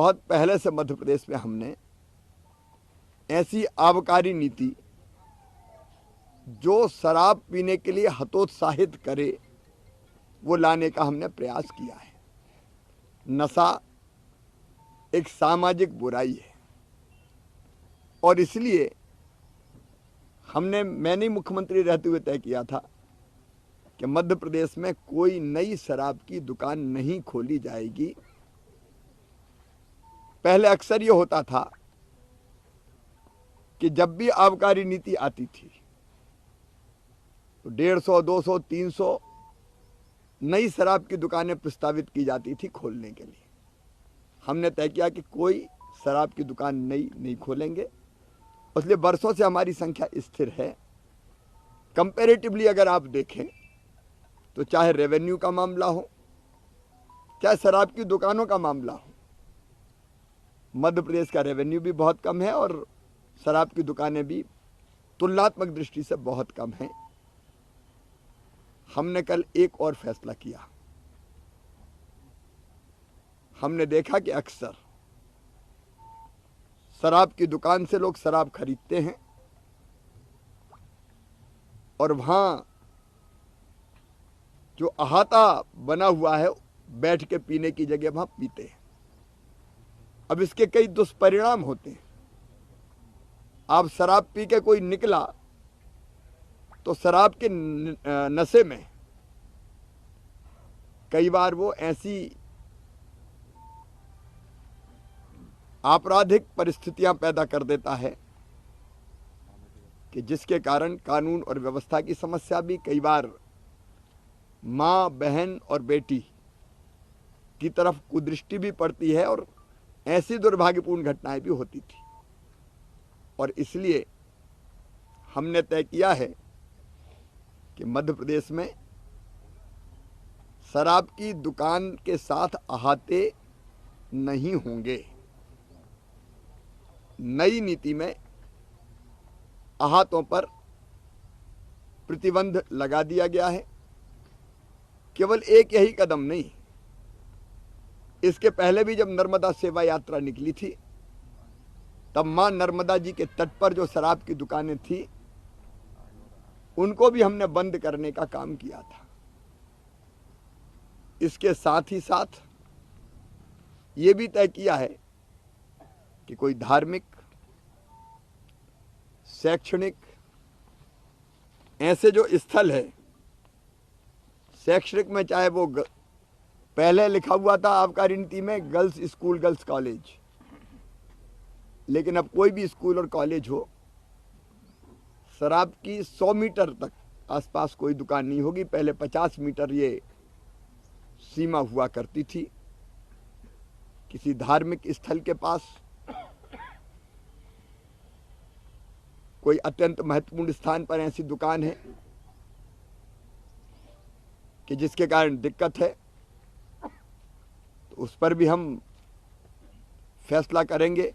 बहुत पहले से मध्य प्रदेश में हमने ऐसी आबकारी नीति जो शराब पीने के लिए हतोत्साहित करे वो लाने का हमने प्रयास किया है। नशा एक सामाजिक बुराई है और इसलिए मैंने मुख्यमंत्री रहते हुए तय किया था कि मध्य प्रदेश में कोई नई शराब की दुकान नहीं खोली जाएगी। पहले अक्सर ये होता था कि जब भी आबकारी नीति आती थी तो 150, 200, 300 नई शराब की दुकानें प्रस्तावित की जाती थी खोलने के लिए। हमने तय किया कि कोई शराब की दुकान नई नहीं खोलेंगे, इसलिए वर्षों से हमारी संख्या स्थिर है। कंपैरेटिवली अगर आप देखें तो चाहे रेवेन्यू का मामला हो, चाहे शराब की दुकानों का मामला हो, मध्य प्रदेश का रेवेन्यू भी बहुत कम है और शराब की दुकानें भी तुलनात्मक दृष्टि से बहुत कम हैं। हमने कल एक और फैसला किया। हमने देखा कि अक्सर शराब की दुकान से लोग शराब खरीदते हैं और वहां जो अहाता बना हुआ है बैठ के पीने की जगह वहां पीते हैं। अब इसके कई दुष्परिणाम होते हैं। आप शराब पी के कोई निकला तो शराब के नशे में कई बार वो ऐसी आपराधिक परिस्थितियां पैदा कर देता है कि जिसके कारण कानून और व्यवस्था की समस्या भी, कई बार माँ, बहन और बेटी की तरफ कुदृष्टि भी पड़ती है और ऐसी दुर्भाग्यपूर्ण घटनाएं भी होती थी। और इसलिए हमने तय किया है कि मध्य प्रदेश में शराब की दुकान के साथ अहाते नहीं होंगे। नई नीति में अहातों पर प्रतिबंध लगा दिया गया है। केवल एक यही कदम नहीं, इसके पहले भी जब नर्मदा सेवा यात्रा निकली थी तब मां नर्मदा जी के तट पर जो शराब की दुकानें थी उनको भी हमने बंद करने का काम किया था। इसके साथ ही साथ ये भी तय किया है कि कोई धार्मिक, शैक्षणिक ऐसे जो स्थल है, शैक्षणिक में चाहे वो पहले लिखा हुआ था आबकारी नीति में गर्ल्स स्कूल, गर्ल्स कॉलेज, लेकिन अब कोई भी स्कूल और कॉलेज हो, शराब की 100 मीटर तक आसपास कोई दुकान नहीं होगी। पहले 50 मीटर ये सीमा हुआ करती थी। किसी धार्मिक स्थल के पास, कोई अत्यंत महत्वपूर्ण स्थान पर ऐसी दुकान है कि जिसके कारण दिक्कत है, तो उस पर भी हम फैसला करेंगे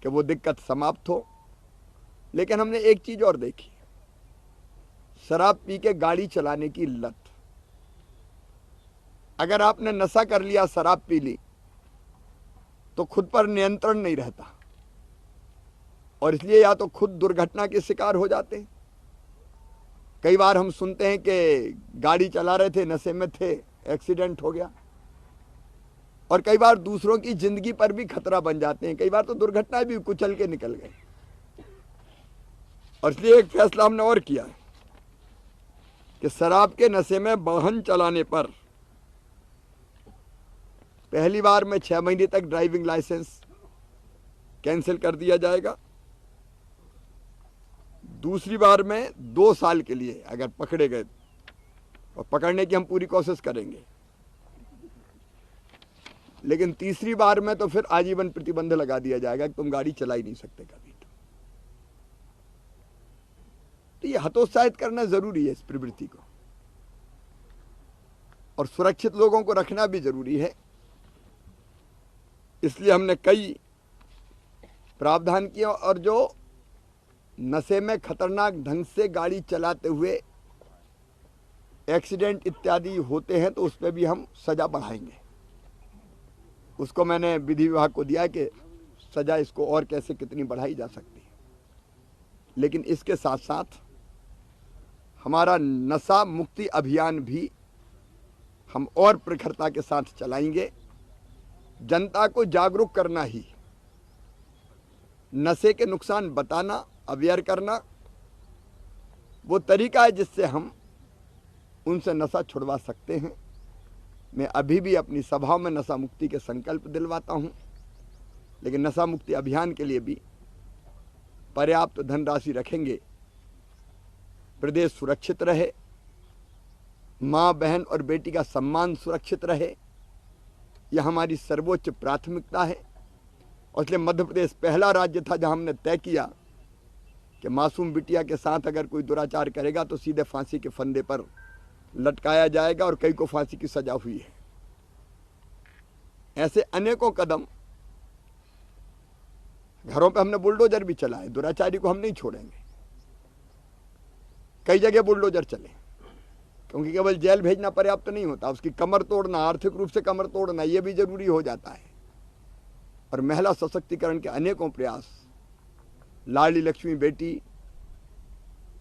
कि वो दिक्कत समाप्त हो। लेकिन हमने एक चीज और देखी, शराब पी के गाड़ी चलाने की लत। अगर आपने नशा कर लिया, शराब पी ली, तो खुद पर नियंत्रण नहीं रहता और इसलिए या तो खुद दुर्घटना के शिकार हो जाते हैं। कई बार हम सुनते हैं कि गाड़ी चला रहे थे, नशे में थे, एक्सीडेंट हो गया, और कई बार दूसरों की जिंदगी पर भी खतरा बन जाते हैं। कई बार तो दुर्घटनाएं भी कुचल के निकल गए। और इसलिए एक फैसला हमने और किया है कि शराब के नशे में वाहन चलाने पर पहली बार में 6 महीने तक ड्राइविंग लाइसेंस कैंसिल कर दिया जाएगा। दूसरी बार में 2 साल के लिए अगर पकड़े गए, और पकड़ने की हम पूरी कोशिश करेंगे, लेकिन तीसरी बार में तो फिर आजीवन प्रतिबंध लगा दिया जाएगा कि तुम गाड़ी चला ही नहीं सकते कभी। तो ये हतोत्साहित करना जरूरी है इस प्रवृत्ति को, और सुरक्षित लोगों को रखना भी जरूरी है। इसलिए हमने कई प्रावधान किए, और जो नशे में खतरनाक ढंग से गाड़ी चलाते हुए एक्सीडेंट इत्यादि होते हैं तो उस पर भी हम सजा बढ़ाएंगे। उसको मैंने विधि विभाग को दिया कि सजा इसको और कैसे कितनी बढ़ाई जा सकती है। लेकिन इसके साथ साथ हमारा नशा मुक्ति अभियान भी हम और प्रखरता के साथ चलाएंगे। जनता को जागरूक करना ही, नशे के नुकसान बताना, अवेयर करना वो तरीका है जिससे हम उनसे नशा छुड़वा सकते हैं। मैं अभी भी अपनी सभाओं में नशा मुक्ति के संकल्प दिलवाता हूं, लेकिन नशा मुक्ति अभियान के लिए भी पर्याप्त धनराशि रखेंगे। प्रदेश सुरक्षित रहे, माँ बहन और बेटी का सम्मान सुरक्षित रहे, यह हमारी सर्वोच्च प्राथमिकता है। और इसलिए मध्य प्रदेश पहला राज्य था जहां हमने तय किया कि मासूम बिटिया के साथ अगर कोई दुराचार करेगा तो सीधे फांसी के फंदे पर लटकाया जाएगा, और कई को फांसी की सजा हुई है। ऐसे अनेकों कदम, घरों पे हमने बुलडोजर भी चलाए, दुराचारी को हम नहीं छोड़ेंगे। कई जगह बुलडोजर चले, क्योंकि केवल जेल भेजना पर्याप्त नहीं होता, उसकी कमर तोड़ना, आर्थिक रूप से कमर तोड़ना, यह भी जरूरी हो जाता है। और महिला सशक्तिकरण के अनेकों प्रयास, लाडली लक्ष्मी बेटी,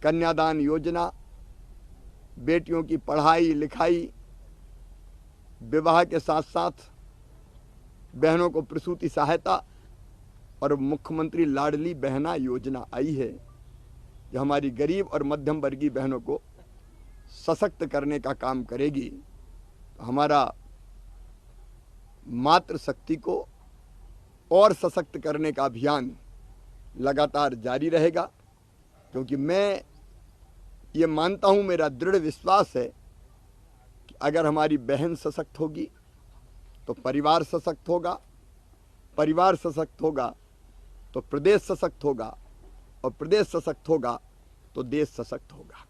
कन्यादान योजना, बेटियों की पढ़ाई लिखाई, विवाह के साथ साथ बहनों को प्रसूति सहायता, और मुख्यमंत्री लाडली बहना योजना आई है जो हमारी गरीब और मध्यम वर्गीय बहनों को सशक्त करने का काम करेगी। तो हमारा मातृशक्ति को और सशक्त करने का अभियान लगातार जारी रहेगा, क्योंकि मैं ये मानता हूं, मेरा दृढ़ विश्वास है कि अगर हमारी बहन सशक्त होगी तो परिवार सशक्त होगा, परिवार सशक्त होगा तो प्रदेश सशक्त होगा, और प्रदेश सशक्त होगा तो देश सशक्त होगा।